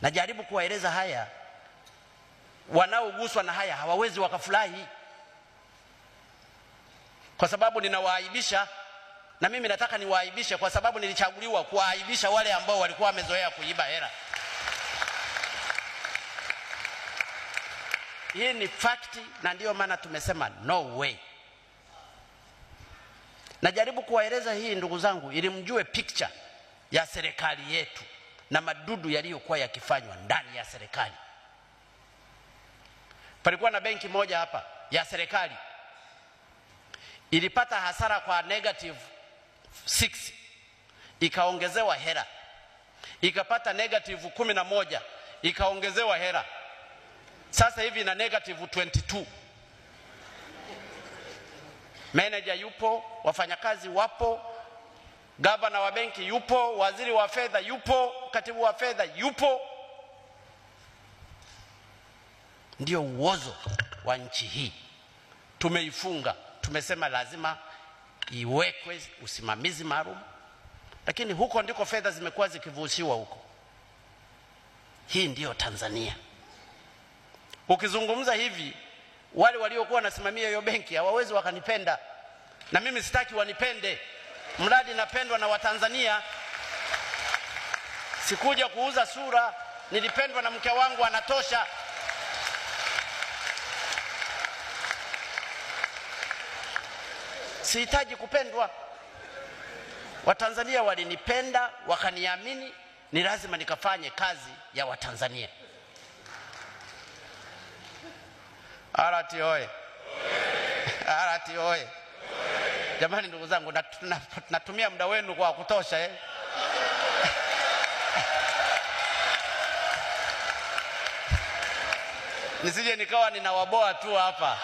Najaribu kuwaeleza haya, wanaoguswa na haya hawawezi wakafurahi, kwa sababu ninawaaibisha, na mimi nataka niwaaibishe kwa sababu nilichaguliwa kuwaaibisha wale ambao walikuwa wamezoea kuiba hela. Hii ni fact, na ndio maana tumesema no way. Najaribu kuwaeleza hii ndugu zangu ili mjue picture ya serikali yetu na madudu yaliyokuwa yakifanywa ndani ya serikali. Palikuwa na benki moja hapa ya serikali ilipata hasara kwa -6, ikaongezewa hela, ikapata -11, ikaongezewa hela, sasa hivi na -22. Manager yupo, wafanyakazi wapo, gavana wa benki yupo, waziri wa fedha yupo, katibu wa fedha yupo. Ndio uozo wa nchi hii. Tumeifunga, tumesema lazima iwekwe usimamizi maalum, lakini huko ndiko fedha zimekuwa zikivushiwa huko. Hii ndiyo Tanzania. Ukizungumza hivi, wale waliokuwa wanasimamia hiyo benki hawawezi wakanipenda, na mimi sitaki wanipende, mradi napendwa na Watanzania. Sikuja kuuza sura, nilipendwa na mke wangu anatosha. Sihitaji kupendwa. Watanzania walinipenda, wakaniamini, ni lazima nikafanye kazi ya Watanzania. Arati oye! Arati oye! Jamani ndugu zangu, natumia muda wenu kwa kutosha nisije nikawa ninawaboa tu hapa.